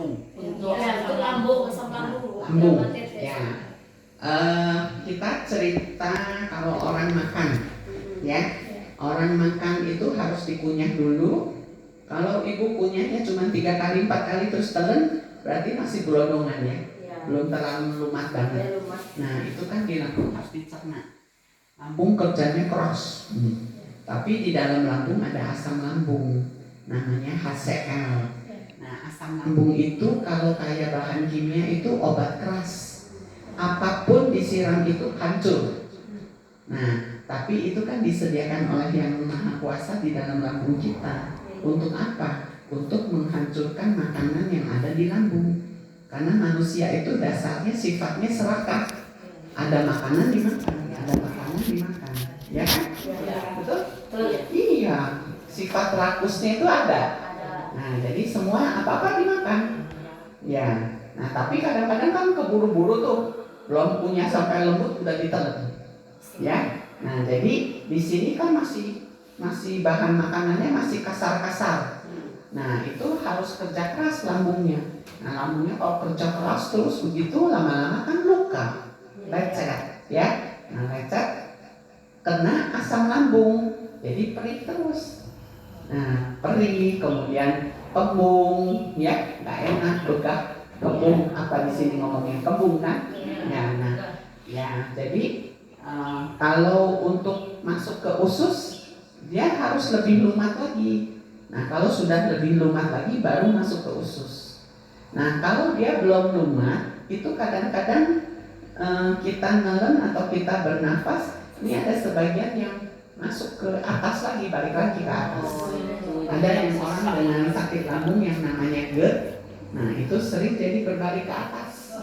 lambung. Untuk lambung, asam lambung. Lambung, ya. Kita cerita kalau orang makan, ya. Orang makan itu harus dikunyah dulu. Kalau ibu kunyahnya cuma 3 kali 4 kali terus telan, berarti masih berodongan ya. Belum terlalu lumat banget. Nah itu kan di lambung harus dicerna. Lambung kerjanya keras, tapi di dalam lambung ada asam lambung, namanya HCl. Nah asam lambung itu kalau kayak bahan kimia itu obat keras. Apapun disiram itu hancur. Nah tapi itu kan disediakan oleh Yang Maha Kuasa di dalam lambung kita. Untuk apa? Untuk menghancurkan makanan yang ada di lambung. Karena manusia itu dasarnya sifatnya serakah. Ada makanan dimakan, ada makanan dimakan, ya kan? Betul? Iya. Sifat rakusnya itu ada. Nah, jadi semua apa-apa dimakan. Ya. Nah, tapi kadang-kadang kan keburu-buru tuh, belum punya sampai lembut udah ditelan. Ya. Nah, jadi di sini kan masih bahan makanannya masih kasar-kasar. Nah itu harus kerja keras lambungnya. Nah lambungnya kalau kerja keras terus begitu lama-lama kan luka, lecet, ya. Nah lecet kena asam lambung, jadi perih terus. Nah perih, kemudian kembung, ya, nggak enak, begah, kembung. Apa di sini ngomongin kembung kan? Ya, nah, ya. Jadi kalau untuk masuk ke usus dia harus lebih lumat lagi. Nah kalau sudah lebih lumat lagi baru masuk ke usus. Nah kalau dia belum lumat itu kadang-kadang kita nelen atau kita bernafas, ini ada sebagian yang masuk ke atas lagi, balik lagi ke atas. Ada yang orang dengan sakit lambung yang namanya GERD. Nah itu sering jadi berbalik ke atas.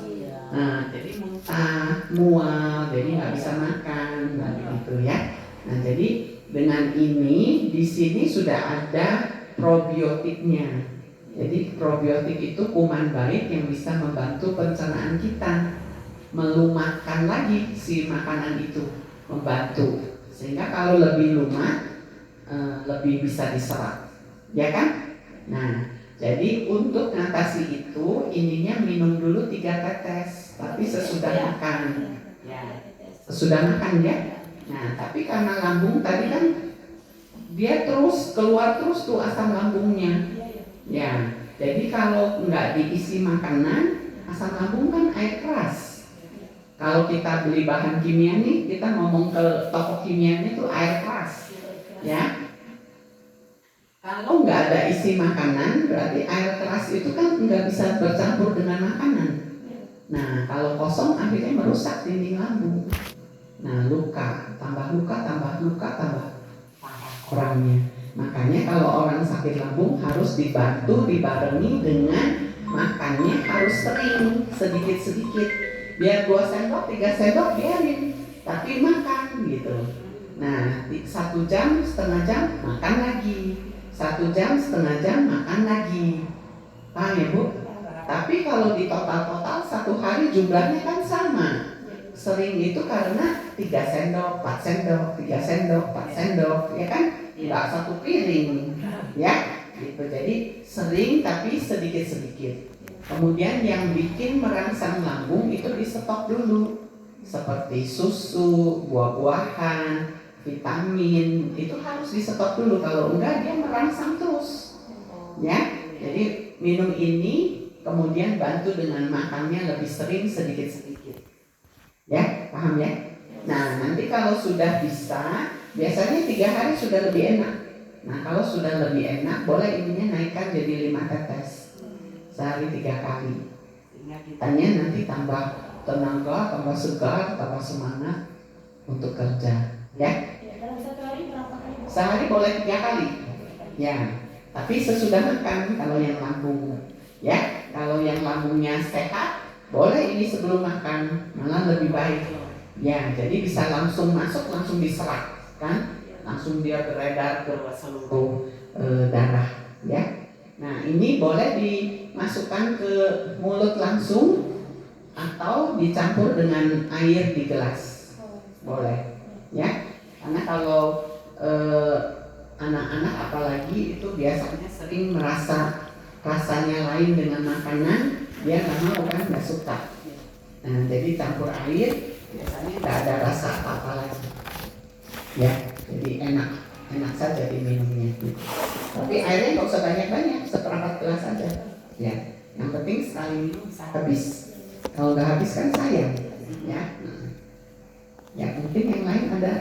Nah jadi muntah, mual, jadi nggak bisa makan, gitu ya. Nah jadi dengan ini di sini sudah ada probiotiknya. Jadi probiotik itu kuman baik yang bisa membantu pencernaan kita, melumatkan lagi si makanan itu, membantu sehingga kalau lebih lumat lebih bisa diserap, ya kan? Nah jadi untuk mengatasi itu ininya minum dulu 3 tetes, tapi sesudah makan, ya, sesudah makan ya. Nah, tapi karena lambung tadi kan dia terus keluar terus tuh asam lambungnya. Ya, jadi kalau nggak diisi makanan, asam lambung kan air keras. Kalau kita beli bahan kimia nih, kita ngomong ke toko kimianya tuh air keras. Ya. Kalau nggak ada isi makanan, berarti air keras itu kan nggak bisa bercampur dengan makanan. Nah, kalau kosong akhirnya merusak dinding lambung. Nah, luka, tambah parah orangnya. Makanya kalau orang sakit lambung harus dibantu, dibarengi dengan makannya harus sering, sedikit-sedikit. Biar 2 sendok, 3 sendok biarin, tapi makan gitu. Nah, 1 jam, setengah jam makan lagi. 1 jam, setengah jam makan lagi. Paham ya Bu? Tapi kalau di total 1 hari jumlahnya kan sama. Sering itu karena 3 sendok, 4 sendok, 3 sendok, 4 sendok, ya kan? Nggak 1 piring, ya. Gitu. Jadi sering tapi sedikit-sedikit. Kemudian yang bikin merangsang lambung itu di-stop dulu. Seperti susu, buah-buahan, vitamin itu harus di-stop dulu, kalau enggak dia merangsang terus. Ya. Jadi minum ini kemudian bantu dengan makannya lebih sering sedikit-sedikit. Ya, paham ya? Nah, nanti kalau sudah bisa, biasanya 3 hari sudah lebih enak. Nah, kalau sudah lebih enak, boleh ininya naikkan jadi 5 tetes sehari 3 kali. Sehingga kitanya nanti tambah tenaga, tambah segar, tambah semangat untuk kerja. Ya? Dalam 1 hari berapa kali? Sehari boleh 3 kali. Ya, tapi sesudah makan kalau yang lambung. Ya, kalau yang lambungnya sehat, boleh ini sebelum makan, malah lebih baik. Ya, jadi bisa langsung masuk, langsung diserap, kan? Langsung dia beredar ke seluruh darah. Ya. Nah, ini boleh dimasukkan ke mulut langsung atau dicampur dengan air di gelas. Boleh. Ya. Karena kalau anak-anak apalagi itu biasanya sering merasa rasanya lain dengan makanan, dia nggak mau kan, nggak suka. Nah, jadi campur air biasanya nggak ada rasa apa-apa lagi. Ya, jadi enak saja diminumnya. Tapi airnya nggak usah banyak-banyak, seperempat gelas saja. Ya, yang penting sekali minum habis. Kalau nggak habis kan sayang. Ya, ya mungkin yang lain ada.